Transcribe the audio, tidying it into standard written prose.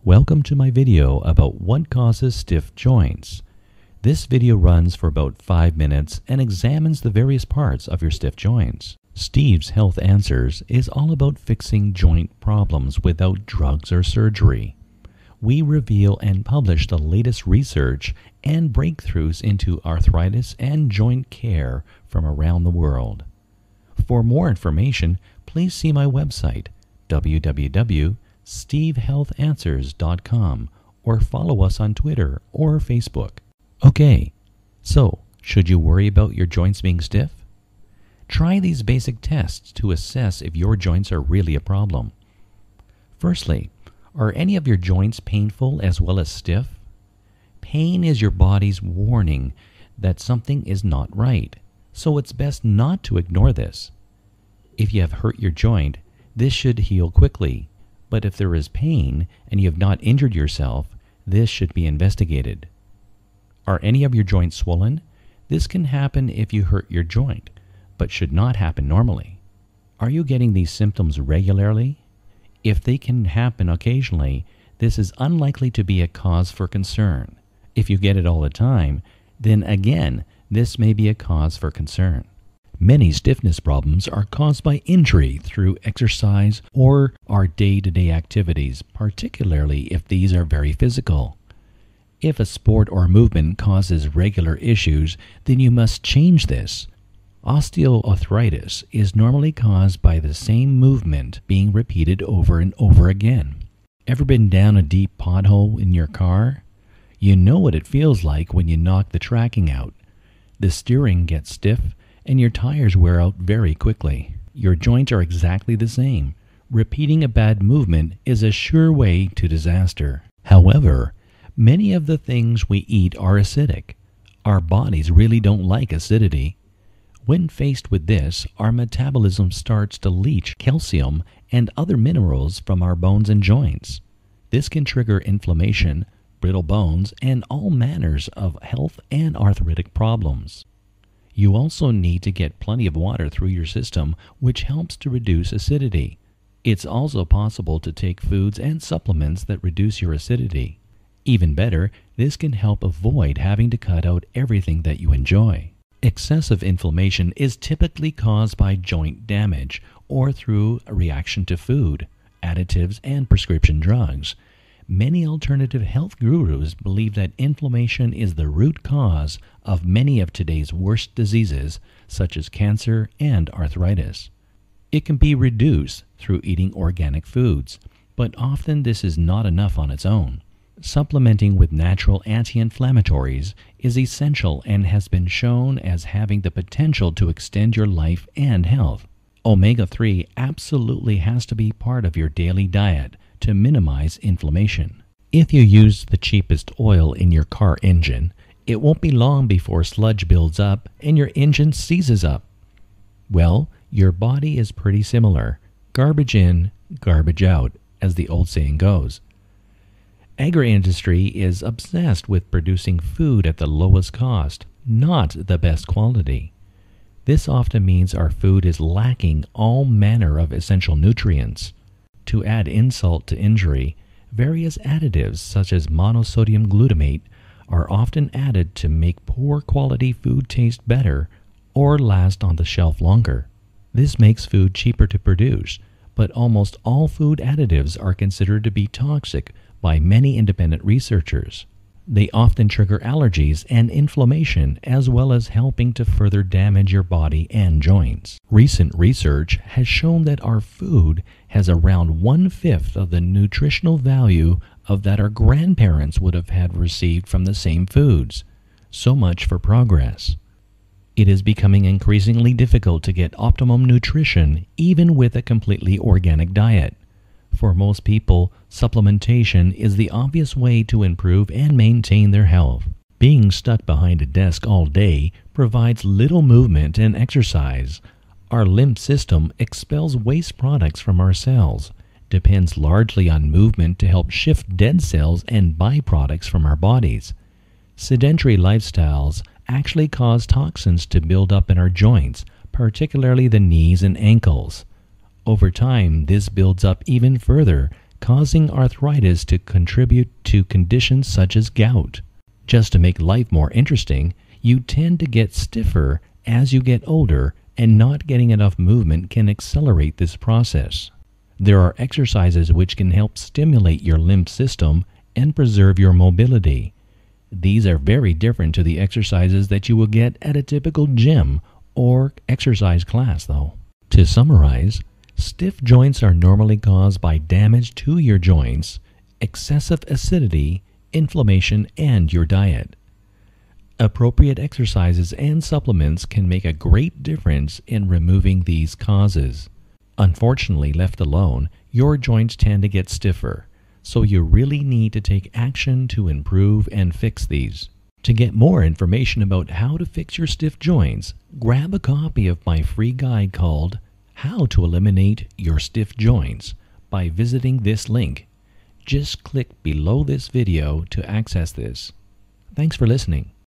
Welcome to my video about what causes stiff joints. This video runs for about 5 minutes and examines the various parts of your stiff joints. Steve's Health Answers is all about fixing joint problems without drugs or surgery. We reveal and publish the latest research and breakthroughs into arthritis and joint care from around the world. For more information, please see my website, www.stevehealthanswers.com, or follow us on Twitter or Facebook. Okay, so should you worry about your joints being stiff? Try these basic tests to assess if your joints are really a problem. Firstly, are any of your joints painful as well as stiff? Pain is your body's warning that something is not right, so it's best not to ignore this. If you have hurt your joint, this should heal quickly, but if there is pain and you have not injured yourself, this should be investigated. Are any of your joints swollen? This can happen if you hurt your joint, but should not happen normally. Are you getting these symptoms regularly? If they can happen occasionally, this is unlikely to be a cause for concern. If you get it all the time, then again, this may be a cause for concern. Many stiffness problems are caused by injury through exercise or our day-to-day activities, particularly if these are very physical. If a sport or movement causes regular issues, then you must change this. Osteoarthritis is normally caused by the same movement being repeated over and over again. Ever been down a deep pothole in your car? You know what it feels like when you knock the tracking out. The steering gets stiff and your tires wear out very quickly. Your joints are exactly the same. Repeating a bad movement is a sure way to disaster. However, many of the things we eat are acidic. Our bodies really don't like acidity. When faced with this, our metabolism starts to leach calcium and other minerals from our bones and joints. This can trigger inflammation, brittle bones, and all manners of health and arthritic problems. You also need to get plenty of water through your system, which helps to reduce acidity. It's also possible to take foods and supplements that reduce your acidity. Even better, this can help avoid having to cut out everything that you enjoy. Excessive inflammation is typically caused by joint damage or through a reaction to food, additives, and prescription drugs. Many alternative health gurus believe that inflammation is the root cause of many of today's worst diseases, such as cancer and arthritis. It can be reduced through eating organic foods, but often this is not enough on its own. Supplementing with natural anti-inflammatories is essential and has been shown as having the potential to extend your life and health. Omega-3 absolutely has to be part of your daily diet to minimize inflammation. If you use the cheapest oil in your car engine, it won't be long before sludge builds up and your engine seizes up. Well, your body is pretty similar. Garbage in, garbage out, as the old saying goes. Agri-industry is obsessed with producing food at the lowest cost, not the best quality. This often means our food is lacking all manner of essential nutrients. To add insult to injury, various additives such as monosodium glutamate are often added to make poor quality food taste better or last on the shelf longer. This makes food cheaper to produce, but almost all food additives are considered to be toxic by many independent researchers. They often trigger allergies and inflammation, as well as helping to further damage your body and joints. Recent research has shown that our food has around 1/5 of the nutritional value of that our grandparents would have had received from the same foods. So much for progress. It is becoming increasingly difficult to get optimum nutrition even with a completely organic diet. For most people, supplementation is the obvious way to improve and maintain their health. Being stuck behind a desk all day provides little movement and exercise. Our limb system expels waste products from our cells, depends largely on movement to help shift dead cells and byproducts from our bodies. Sedentary lifestyles actually cause toxins to build up in our joints, particularly the knees and ankles. Over time, this builds up even further, causing arthritis to contribute to conditions such as gout. Just to make life more interesting, you tend to get stiffer as you get older, and not getting enough movement can accelerate this process. There are exercises which can help stimulate your limb system and preserve your mobility. These are very different to the exercises that you will get at a typical gym or exercise class though. To summarize, stiff joints are normally caused by damage to your joints, excessive acidity, inflammation, and your diet. Appropriate exercises and supplements can make a great difference in removing these causes. Unfortunately, left alone, your joints tend to get stiffer, so you really need to take action to improve and fix these. To get more information about how to fix your stiff joints, grab a copy of my free guide called How to Eliminate Your Stiff Joints by visiting this link. Just click below this video to access this. Thanks for listening.